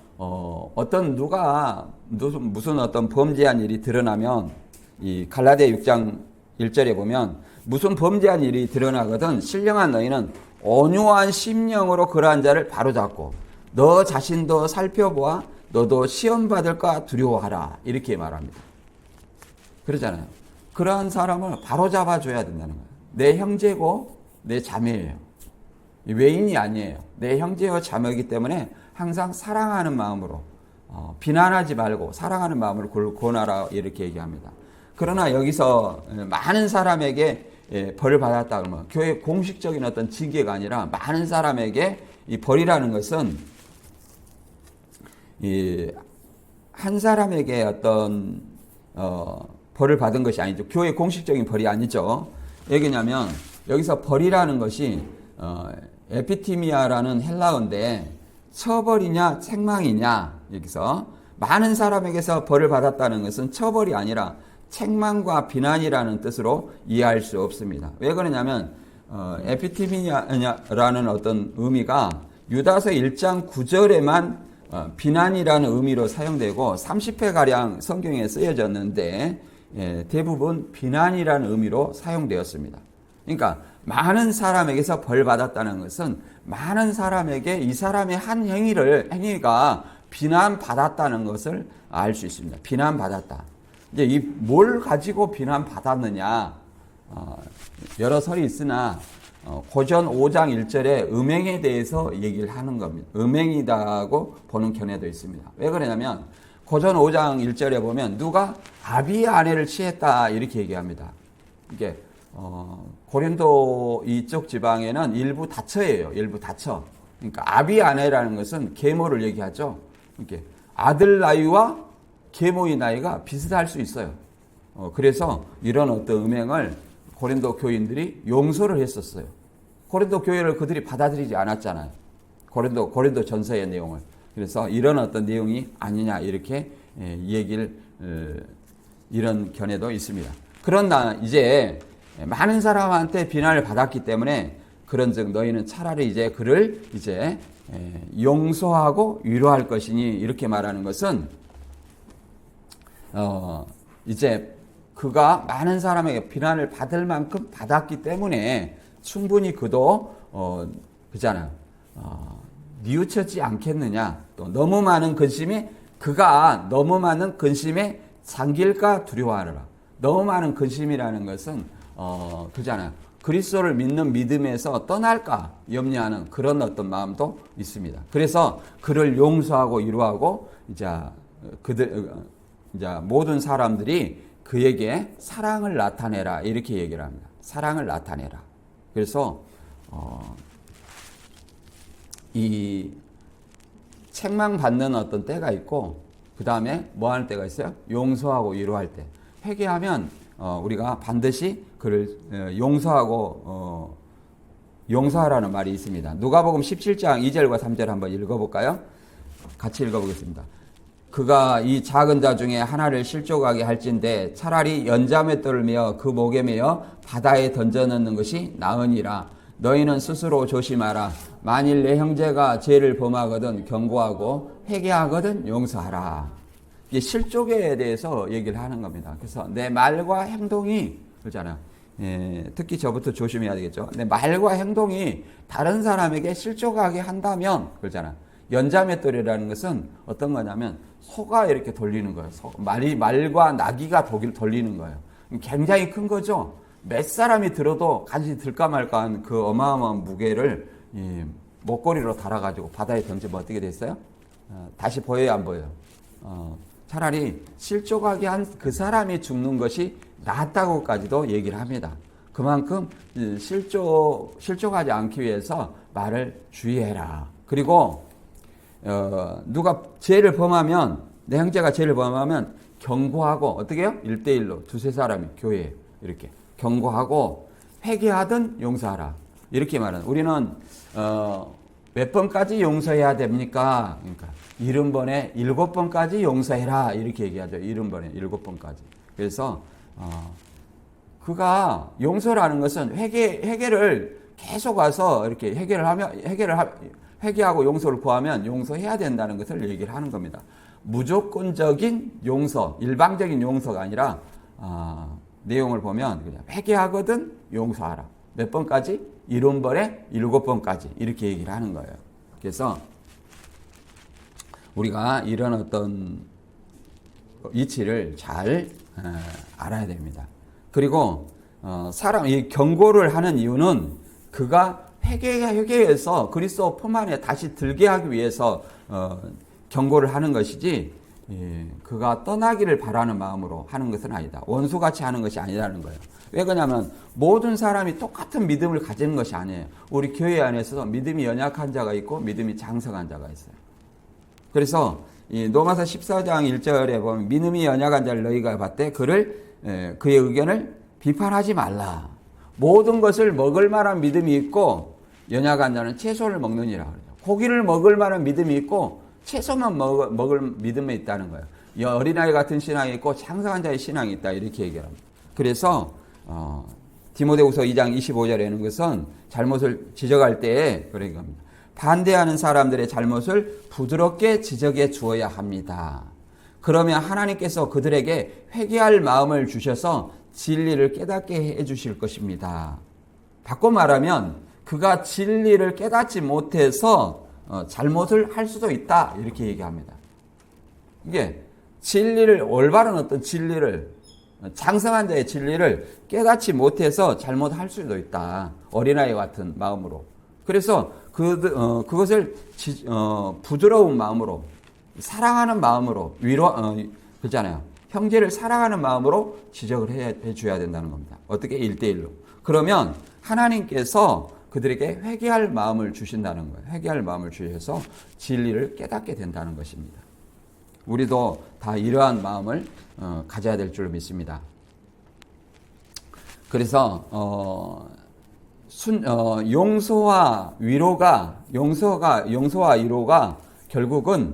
누가 무슨 어떤 범죄한 일이 드러나면 이 갈라디아 6장 1절에 보면 무슨 범죄한 일이 드러나거든 신령한 너희는 온유한 심령으로 그러한 자를 바로잡고 너 자신도 살펴보아 너도 시험 받을까 두려워하라 이렇게 말합니다. 그러잖아요. 그러한 사람을 바로잡아 줘야 된다는 거예요. 내 형제고 내 자매예요. 외인이 아니에요. 내 형제와 자매이기 때문에 항상 사랑하는 마음으로 비난하지 말고 사랑하는 마음으로 권하라 이렇게 얘기합니다. 그러나 여기서 많은 사람에게 벌을 받았다 그러면 교회 공식적인 어떤 징계가 아니라 많은 사람에게 이 벌이라는 것은 한 사람에게 어떤 벌을 받은 것이 아니죠. 교회 공식적인 벌이 아니죠. 왜냐하면 여기서 벌이라는 것이 에피티미아라는 헬라어인데 처벌이냐 책망이냐 여기서 많은 사람에게서 벌을 받았다는 것은 처벌이 아니라 책망과 비난이라는 뜻으로 이해할 수 없습니다. 왜 그러냐면 에피티미아라는 어떤 의미가 유다서 1장 9절에만 비난이라는 의미로 사용되고 30회가량 성경에 쓰여졌는데 대부분 비난이라는 의미로 사용되었습니다. 그러니까 많은 사람에게서 벌 받았다는 것은 많은 사람에게 이 사람의 한 행위가 비난받았다는 것을 알 수 있습니다. 비난받았다. 이제 뭘 가지고 비난받았느냐 여러 설이 있으나 고전 5장 1절에 음행에 대해서 얘기를 하는 겁니다. 음행이다고 보는 견해도 있습니다. 왜 그러냐면 고전 5장 1절에 보면 누가 아비의 아내를 취했다 이렇게 얘기합니다. 이게 고린도 이쪽 지방에는 일부 다처예요. 일부 다처. 그러니까 아비의 아내라는 것은 계모를 얘기하죠. 이렇게 아들 나이와 계모의 나이가 비슷할 수 있어요. 그래서 이런 어떤 음행을 고린도 교인들이 용서를 했었어요. 고린도 교회를 그들이 받아들이지 않았잖아요. 고린도 전서의 내용을. 그래서 이런 어떤 내용이 아니냐 이렇게 얘기를 이런 견해도 있습니다. 그러나 이제 많은 사람한테 비난을 받았기 때문에 그런즉 너희는 차라리 이제 그를 이제 용서하고 위로할 것이니 이렇게 말하는 것은 이제 그가 많은 사람에게 비난을 받을 만큼 받았기 때문에 충분히 그도 그잖아요. 뉘우쳤지 않겠느냐. 또 너무 많은 근심에 그가 너무 많은 근심에 잠길까 두려워하라. 너무 많은 근심이라는 것은 그잖아요. 그리스도를 믿는 믿음에서 떠날까 염려하는 그런 어떤 마음도 있습니다. 그래서 그를 용서하고 위로하고 이제 모든 사람들이 그에게 사랑을 나타내라 이렇게 얘기를 합니다. 사랑을 나타내라. 그래서 이 책망받는 어떤 때가 있고 그 다음에 뭐 하는 때가 있어요? 용서하고 위로할 때. 회개하면 우리가 반드시 그를 용서하고 용서하라는 말이 있습니다. 누가복음 17장 2절과 3절 한번 읽어볼까요? 같이 읽어보겠습니다. 그가 이 작은 자 중에 하나를 실족하게 할진대 차라리 연자맷돌을 메어 그 목에 메어 바다에 던져넣는 것이 나으니라. 너희는 스스로 조심하라. 만일 내 형제가 죄를 범하거든 경고하고 회개하거든 용서하라. 이 실족에 대해서 얘기를 하는 겁니다. 그래서 내 말과 행동이 그렇잖아요. 특히 저부터 조심해야 되겠죠. 내 말과 행동이 다른 사람에게 실족하게 한다면 그렇잖아요. 연자맷돌이라는 것은 어떤 거냐면 소가 이렇게 돌리는 거예요. 말과 나귀가 돌리는 거예요. 굉장히 큰 거죠. 몇 사람이 들어도 간신히 들까 말까 한 그 어마어마한 무게를 목걸이로 달아가지고 바다에 던지면 어떻게 됐어요? 다시 보여요, 안 보여요? 차라리 실족하게 한 그 사람이 죽는 것이 낫다고까지도 얘기를 합니다. 그만큼 실족하지 않기 위해서 말을 주의해라. 그리고 누가 죄를 범하면 내 형제가 죄를 범하면 경고하고 어떻게 해요? 1대1로 두세 사람이 교회에 이렇게 경고하고 회개하든 용서하라. 이렇게 말하는. 우리는 몇 번까지 용서해야 됩니까? 그러니까 70번에 7번까지 용서해라. 이렇게 얘기하죠. 70번에 7번까지. 그래서 그가 용서라는 것은 회개를 계속 와서 이렇게 회개하고 용서를 구하면 용서해야 된다는 것을 얘기를 하는 겁니다. 무조건적인 용서, 일방적인 용서가 아니라 내용을 보면 그냥 회개하거든 용서하라. 몇 번까지? 70번에 7번까지 이렇게 얘기를 하는 거예요. 그래서 우리가 이런 어떤 이치를 잘 알아야 됩니다. 그리고 이 경고를 하는 이유는 그가 회개해서 그리스도 품 안에 다시 들게 하기 위해서 경고를 하는 것이지 그가 떠나기를 바라는 마음으로 하는 것은 아니다. 원수같이 하는 것이 아니라는 거예요. 왜 그러냐면 모든 사람이 똑같은 믿음을 가지는 것이 아니에요. 우리 교회 안에서도 믿음이 연약한 자가 있고 믿음이 장성한 자가 있어요. 그래서 이 로마서 14장 1절에 보면 믿음이 연약한 자를 너희가 봤되 그의 의견을 비판하지 말라. 모든 것을 먹을 만한 믿음이 있고 연약한 자는 채소를 먹느니라. 고기를 먹을 만한 믿음이 있고 채소만 먹을 믿음이 있다는 거예요. 어린아이 같은 신앙이 있고 장성한 자의 신앙이 있다. 이렇게 얘기합니다. 그래서 디모데후서 2장 25절에는 것은 잘못을 지적할 때에 그런 겁니다. 반대하는 사람들의 잘못을 부드럽게 지적해 주어야 합니다. 그러면 하나님께서 그들에게 회개할 마음을 주셔서 진리를 깨닫게 해 주실 것입니다. 바꿔 말하면 그가 진리를 깨닫지 못해서 잘못을 할 수도 있다. 이렇게 얘기합니다. 이게 진리를 올바른 어떤 진리를 장성한 자의 진리를 깨닫지 못해서 잘못할 수도 있다. 어린아이 같은 마음으로. 그래서 그것을 부드러운 마음으로 사랑하는 마음으로 그렇잖아요. 형제를 사랑하는 마음으로 지적을 해줘야 된다는 겁니다. 어떻게? 1대1로. 그러면 하나님께서 그들에게 회개할 마음을 주신다는 거예요. 회개할 마음을 주셔서 진리를 깨닫게 된다는 것입니다. 우리도 다 이러한 마음을 가져야 될 줄 믿습니다. 그래서 용서와 위로가 결국은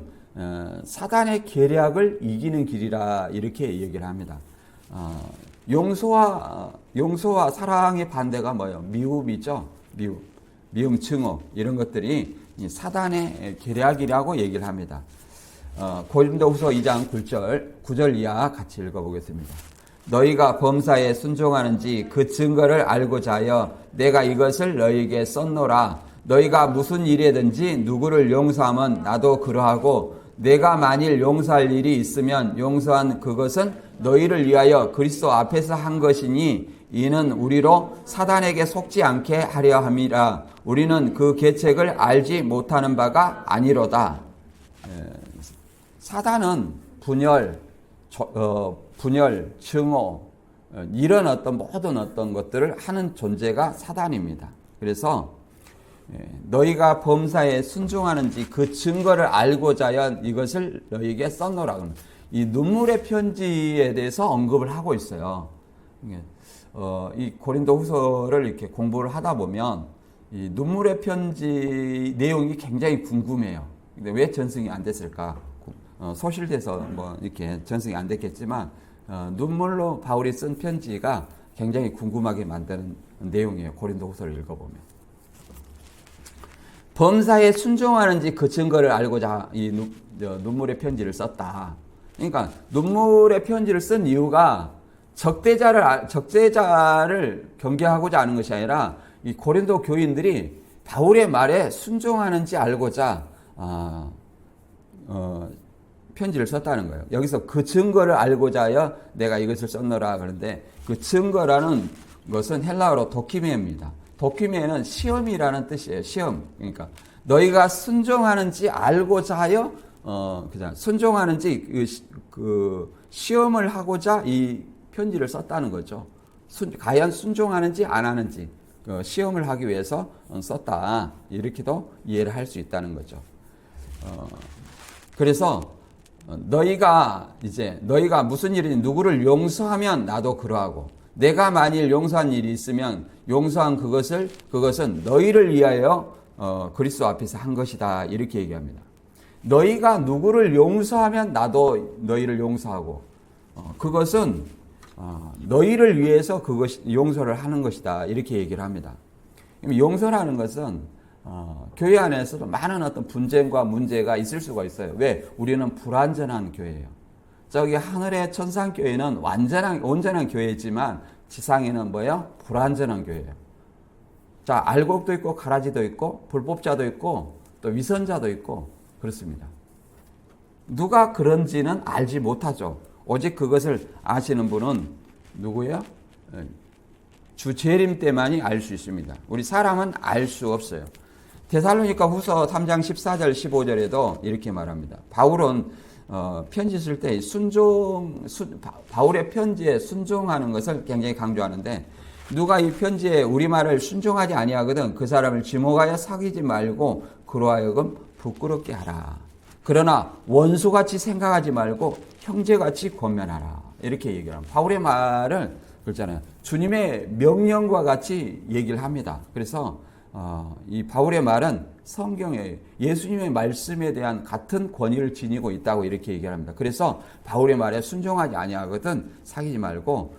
사단의 계략을 이기는 길이라 이렇게 얘기를 합니다. 용서와 사랑의 반대가 뭐예요? 미움이죠. 미움, 증오 이런 것들이 사단의 계략이라고 얘기를 합니다. 고린도후서 2장 9절 이하 같이 읽어보겠습니다. 너희가 범사에 순종하는지 그 증거를 알고자 하여 내가 이것을 너희에게 썼노라. 너희가 무슨 일이든지 누구를 용서하면 나도 그러하고 내가 만일 용서할 일이 있으면 용서한 그것은 너희를 위하여 그리스도 앞에서 한 것이니 이는 우리로 사단에게 속지 않게 하려 함이라. 우리는 그 계책을 알지 못하는 바가 아니로다. 사단은 분열, 증오 이런 모든 것들을 하는 존재가 사단입니다. 그래서 너희가 범사에 순종하는지 그 증거를 알고자 하여 이것을 너희에게 썼노라. 이 눈물의 편지에 대해서 언급을 하고 있어요. 이 고린도후서를 이렇게 공부를 하다 보면 이 눈물의 편지 내용이 굉장히 궁금해요. 근데 왜 전승이 안 됐을까? 소실돼서 이렇게 전승이 안 됐겠지만 눈물로 바울이 쓴 편지가 굉장히 궁금하게 만드는 내용이에요. 고린도후서를 읽어보면. 범사에 순종하는지 그 증거를 알고자 이 눈물의 편지를 썼다. 그러니까 눈물의 편지를 쓴 이유가 적대자를 경계하고자 하는 것이 아니라 이 고린도 교인들이 바울의 말에 순종하는지 알고자 편지를 썼다는 거예요. 여기서 그 증거를 알고자 하여 내가 이것을 썼노라 그런데 그 증거라는 것은 헬라어로 도키메입니다. 도키메는 시험이라는 뜻이에요. 시험. 그러니까 너희가 순종하는지 알고자 하여 순종하는지 그 시험을 하고자 이 편지를 썼다는 거죠. 과연 순종하는지 안 하는지 시험을 하기 위해서 썼다. 이렇게도 이해를 할 수 있다는 거죠. 그래서 너희가 무슨 일이든 누구를 용서하면 나도 그러하고 내가 만일 용서한 일이 있으면 용서한 그것은 너희를 위하여 그리스도 앞에서 한 것이다. 이렇게 얘기합니다. 너희가 누구를 용서하면 나도 너희를 용서하고 그것은 너희를 위해서 용서를 하는 것이다. 이렇게 얘기를 합니다. 용서라는 것은 교회 안에서도 많은 어떤 분쟁과 문제가 있을 수가 있어요. 왜? 우리는 불완전한 교회예요. 저기 하늘의 천상교회는 온전한 교회이지만 지상에는 뭐예요? 불완전한 교회예요. 자, 알곡도 있고 가라지도 있고 불법자도 있고 또 위선자도 있고 그렇습니다. 누가 그런지는 알지 못하죠. 오직 그것을 아시는 분은 누구예요? 주 재림 때만이 알 수 있습니다. 우리 사람은 알 수 없어요. 데살로니가 후서 3장 14절 15절에도 이렇게 말합니다. 바울은 편지 쓸 때 바울의 편지에 순종하는 것을 굉장히 강조하는데 누가 이 편지에 우리말을 순종하지 아니하거든 그 사람을 지목하여 사귀지 말고 그로 하여금 부끄럽게 하라. 그러나 원수같이 생각하지 말고 형제같이 권면하라. 이렇게 얘기를 합니다. 바울의 말을 그렇잖아요. 주님의 명령과 같이 얘기를 합니다. 그래서 이 바울의 말은 성경에 예수님의 말씀에 대한 같은 권위를 지니고 있다고 이렇게 얘기를 합니다. 그래서 바울의 말에 순종하지 아니하거든 사귀지 말고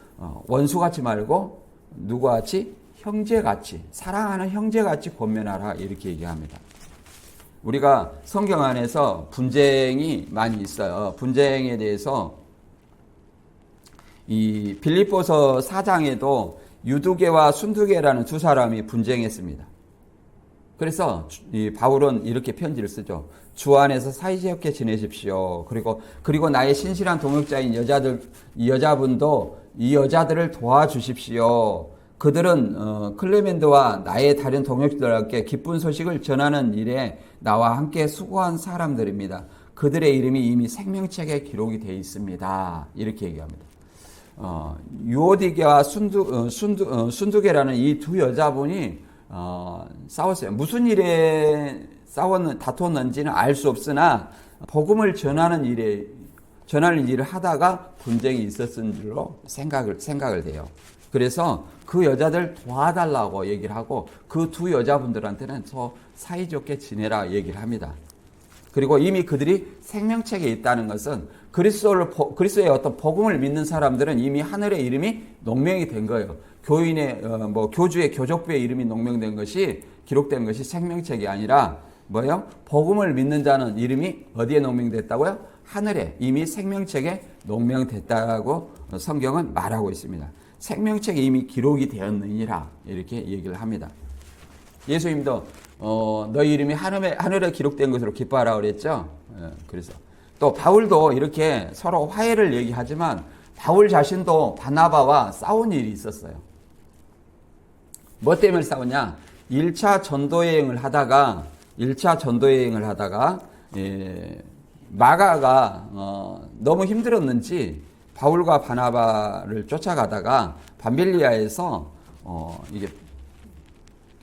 원수같이 말고 누구같이 형제같이 사랑하는 형제같이 권면하라 이렇게 얘기합니다. 우리가 성경 안에서 분쟁이 많이 있어요. 분쟁에 대해서 이 빌립보서 4장에도 유두개와 순두개라는 두 사람이 분쟁했습니다. 그래서 이 바울은 이렇게 편지를 쓰죠. 주 안에서 사이좋게 지내십시오. 그리고 나의 신실한 동역자인 여자분도 이 여자들을 도와주십시오. 그들은 클레멘드와 나의 다른 동역자들에게 기쁜 소식을 전하는 일에 나와 함께 수고한 사람들입니다. 그들의 이름이 이미 생명책에 기록이 되어 있습니다. 이렇게 얘기합니다. 유오디게와 순두게라는 이 두 여자분이 싸웠어요. 무슨 일에 다퉜는지는 알 수 없으나 복음을 전하는 일을 하다가 분쟁이 있었은 줄로 생각을 해요. 그래서 그 여자들 도와달라고 얘기를 하고 그 두 여자분들한테는 더 사이좋게 지내라 얘기를 합니다. 그리고 이미 그들이 생명책에 있다는 것은 그리스도의 어떤 복음을 믿는 사람들은 이미 하늘의 이름이 농명이 된 거예요. 교주의 교족부의 이름이 농명된 것이 기록된 것이 생명책이 아니라 뭐예요? 복음을 믿는 자는 이름이 어디에 농명됐다고요? 하늘에 이미 생명책에 농명됐다고 성경은 말하고 있습니다. 생명책에 이미 기록이 되었느니라 이렇게 얘기를 합니다. 예수님도 너희 이름이 하늘에 기록된 것으로 기뻐하라 그랬죠. 그래서 또 바울도 이렇게 서로 화해를 얘기하지만 바울 자신도 바나바와 싸운 일이 있었어요. 뭐 때문에 싸웠냐? 1차 전도 여행을 하다가 마가가 너무 힘들었는지 바울과 바나바를 쫓아가다가 밤빌리아에서 이게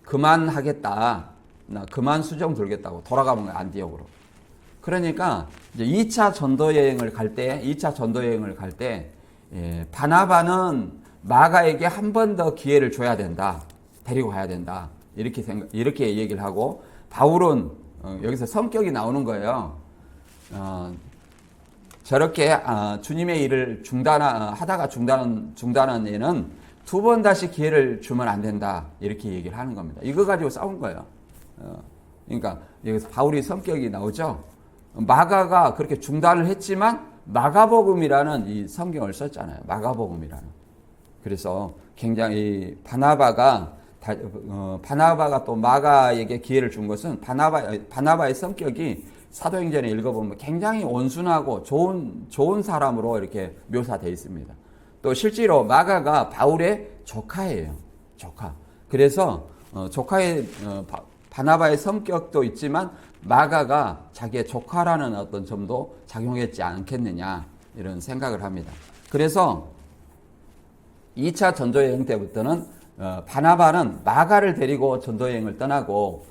그만하겠다. 나 그만 수정 들겠다고 돌아가면 안디옥으로. 그러니까 이제 2차 전도 여행을 갈 때 바나바는 마가에게 한 번 더 기회를 줘야 된다. 데리고 가야 된다. 이렇게 얘기를 하고 바울은 여기서 성격이 나오는 거예요. 저렇게 주님의 일을 하다가 중단한 애는 두 번 다시 기회를 주면 안 된다. 이렇게 얘기를 하는 겁니다. 이거 가지고 싸운 거예요. 그러니까 여기서 바울이 성격이 나오죠. 마가가 그렇게 중단을 했지만 마가복음이라는 이 성경을 썼잖아요. 마가복음이라는. 그래서 굉장히 바나바가 또 마가에게 기회를 준 것은 바나바의 성격이 사도행전에 읽어보면 굉장히 온순하고 좋은 사람으로 이렇게 묘사되어 있습니다. 또 실제로 마가가 바울의 조카예요. 조카. 그래서 바나바의 성격도 있지만 마가가 자기의 조카라는 어떤 점도 작용했지 않겠느냐 이런 생각을 합니다. 그래서 2차 전도여행 때부터는 바나바는 마가를 데리고 전도여행을 떠나고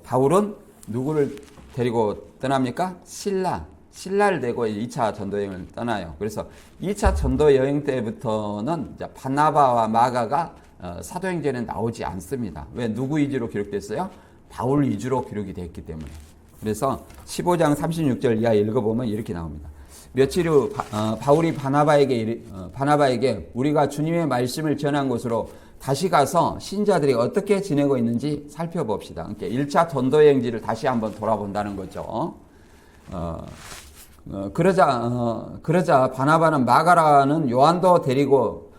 바울은 누구를 데리고 떠납니까? 신라를 데리고 2차 전도여행을 떠나요. 그래서 2차 전도여행 때부터는 바나바와 마가가 사도행전에 나오지 않습니다. 왜? 누구 위주로 기록됐어요? 바울 위주로 기록이 됐기 때문에. 그래서 15장 36절 이하 읽어보면 이렇게 나옵니다. 며칠 후 바울이 바나바에게 우리가 주님의 말씀을 전한 곳으로 다시 가서 신자들이 어떻게 지내고 있는지 살펴봅시다. 그러니까 1차 전도여행지를 다시 한번 돌아본다는 거죠. 그러자 바나바는 마가라는 요한도 데리고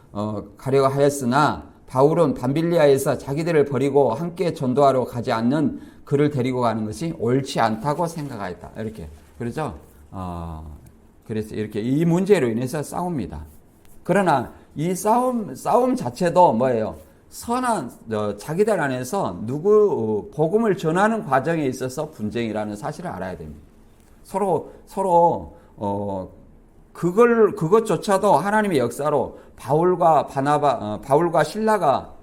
가려고 하였으나 바울은 밤빌리아에서 자기들을 버리고 함께 전도하러 가지 않는 그를 데리고 가는 것이 옳지 않다고 생각하였다. 이렇게. 그러죠? 그래서 이렇게 이 문제로 인해서 싸웁니다. 그러나 이 싸움 자체도 뭐예요? 선한 자기들 안에서 복음을 전하는 과정에 있어서 분쟁이라는 사실을 알아야 됩니다. 서로 그것조차도 하나님의 역사로 바울과 신라가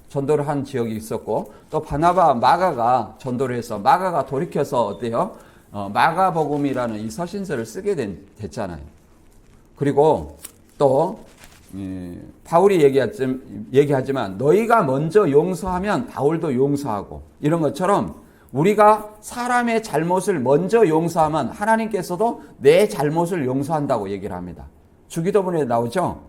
전도를 한 지역이 있었고 또 바나바 마가가 전도를 해서 마가가 돌이켜서 어때요? 마가복음이라는 이 서신서를 쓰게 됐잖아요. 그리고 또 바울이 얘기하지만 너희가 먼저 용서하면 바울도 용서하고 이런 것처럼 우리가 사람의 잘못을 먼저 용서하면 하나님께서도 내 잘못을 용서한다고 얘기를 합니다. 주기도문에 나오죠.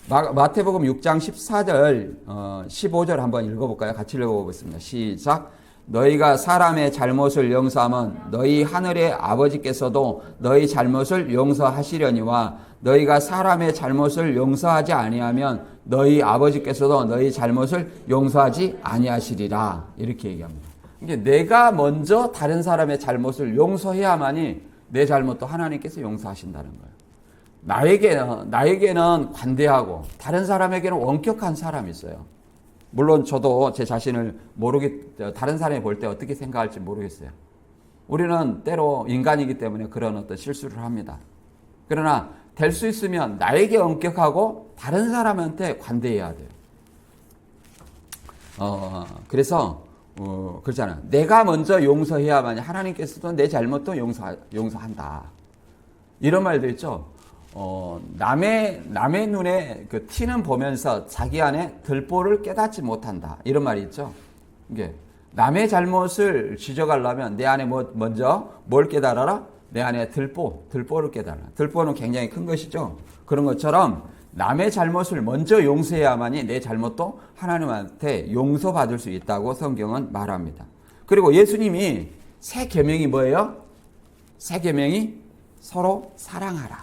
마태복음 6장 14절 15절 한번 읽어볼까요? 같이 읽어보겠습니다. 시작. 너희가 사람의 잘못을 용서하면 너희 하늘의 아버지께서도 너희 잘못을 용서하시려니와 너희가 사람의 잘못을 용서하지 아니하면 너희 아버지께서도 너희 잘못을 용서하지 아니하시리라. 이렇게 얘기합니다. 이게 내가 먼저 다른 사람의 잘못을 용서해야만이 내 잘못도 하나님께서 용서하신다는 거예요. 나에게는 관대하고 다른 사람에게는 엄격한 사람이 있어요. 물론 저도 제 자신을 다른 사람이 볼 때 어떻게 생각할지 모르겠어요. 우리는 때로 인간이기 때문에 그런 어떤 실수를 합니다. 그러나 될 수 있으면 나에게 엄격하고 다른 사람한테 관대해야 돼요. 그래서 그렇잖아요. 내가 먼저 용서해야만 하나님께서도 내 잘못도 용서한다. 이런 말도 있죠. 남의 눈에 그 티는 보면서 자기 안에 들보를 깨닫지 못한다. 이런 말이 있죠. 이게 남의 잘못을 지적하려면 내 안에 먼저 뭘 깨달아라? 내 안에 들보를 깨달아. 들보는 굉장히 큰 것이죠. 그런 것처럼 남의 잘못을 먼저 용서해야만이 내 잘못도 하나님한테 용서받을 수 있다고 성경은 말합니다. 그리고 예수님이 새 계명이 뭐예요? 새 계명이 서로 사랑하라.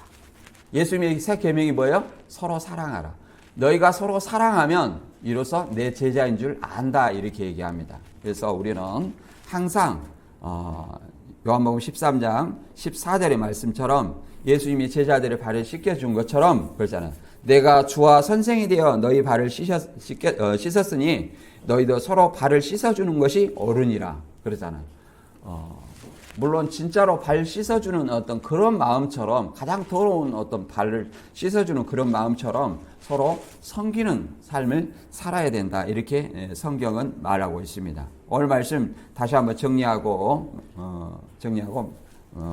예수님의 새 계명이 뭐예요? 서로 사랑하라. 너희가 서로 사랑하면 이로써 내 제자인 줄 안다, 이렇게 얘기합니다. 그래서 우리는 항상 요한복음 13장 14절의 말씀처럼 예수님이 제자들의 발을 씻겨준 것처럼 그러잖아요. 내가 주와 선생이 되어 너희 발을 씻었으니 너희도 서로 발을 씻어주는 것이 옳으니라 그러잖아요. 물론 진짜로 발 씻어주는 어떤 그런 마음처럼, 가장 더러운 어떤 발을 씻어주는 그런 마음처럼 서로 섬기는 삶을 살아야 된다, 이렇게 성경은 말하고 있습니다. 오늘 말씀 다시 한번 정리하고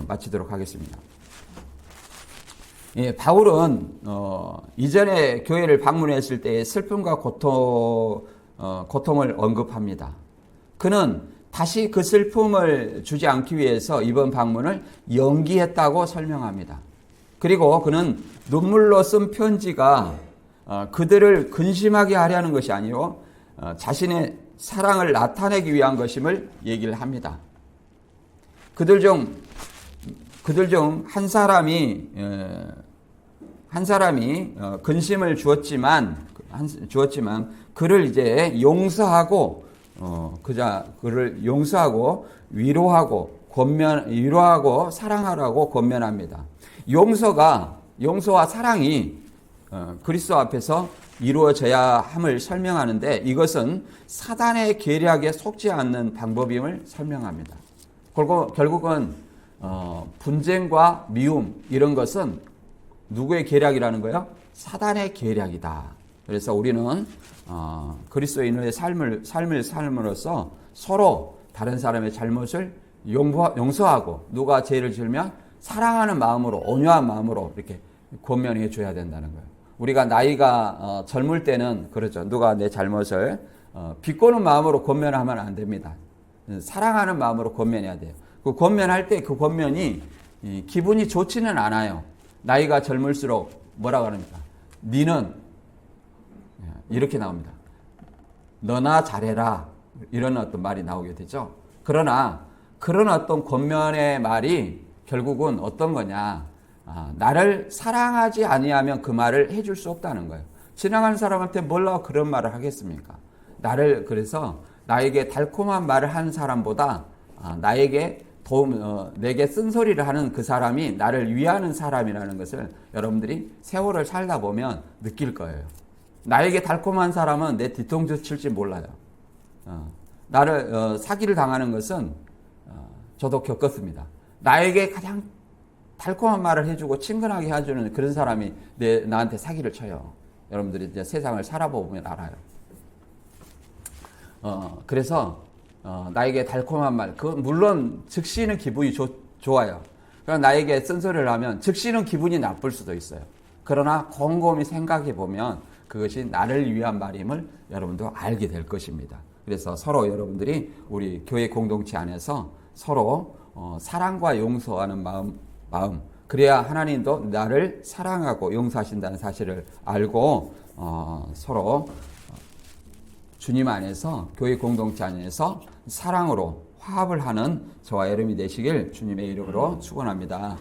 마치도록 하겠습니다. 예, 바울은 이전에 교회를 방문했을 때의 슬픔과 고통을 언급합니다. 그는 다시 그 슬픔을 주지 않기 위해서 이번 방문을 연기했다고 설명합니다. 그리고 그는 눈물로 쓴 편지가 그들을 근심하게 하려는 것이 아니요 자신의 사랑을 나타내기 위한 것임을 얘기를 합니다. 그들 중 한 사람이 근심을 주었지만 그를 이제 용서하고 그를 용서하고 위로하고 사랑하라고 권면합니다. 용서와 사랑이 그리스도 앞에서 이루어져야 함을 설명하는데, 이것은 사단의 계략에 속지 않는 방법임을 설명합니다. 결국은 분쟁과 미움, 이런 것은 누구의 계략이라는 거예요? 사단의 계략이다. 그래서 우리는 그리스도인의 삶을 삶으로써 서로 다른 사람의 잘못을 용서하고, 누가 죄를 지으면 사랑하는 마음으로, 온유한 마음으로 이렇게 권면해 줘야 된다는 거예요. 우리가 나이가 젊을 때는 그렇죠. 누가 내 잘못을 비꼬는 마음으로 권면하면 안 됩니다. 사랑하는 마음으로 권면해야 돼요. 그 권면할 때 그 권면이 기분이 좋지는 않아요. 나이가 젊을수록 뭐라고 합니까? 니는 이렇게 나옵니다. 너나 잘해라, 이런 어떤 말이 나오게 되죠. 그러나 그런 어떤 권면의 말이 결국은 어떤 거냐? 나를 사랑하지 아니하면 그 말을 해줄 수 없다는 거예요. 지나가는 사람한테 뭘로 그런 말을 하겠습니까? 그래서 나에게 달콤한 말을 하는 사람보다 나에게 내게 쓴소리를 하는 그 사람이 나를 위하는 사람이라는 것을 여러분들이 세월을 살다 보면 느낄 거예요. 나에게 달콤한 사람은 내 뒤통수 칠지 몰라요. 나를 사기를 당하는 것은 저도 겪었습니다. 나에게 가장 달콤한 말을 해주고 친근하게 해주는 그런 사람이 나한테 사기를 쳐요. 여러분들이 이제 세상을 살아보면 알아요. 그래서 나에게 달콤한 말, 물론 즉시는 기분이 좋아요. 그러나 나에게 쓴소리를 하면 즉시는 기분이 나쁠 수도 있어요. 그러나 곰곰이 생각해 보면 그것이 나를 위한 말임을 여러분도 알게 될 것입니다. 그래서 서로 여러분들이 우리 교회 공동체 안에서 서로 사랑과 용서하는 마음, 그래야 하나님도 나를 사랑하고 용서하신다는 사실을 알고 서로 주님 안에서, 교회 공동체 안에서 사랑으로 화합을 하는 저와 여러분이 되시길 주님의 이름으로 축원합니다.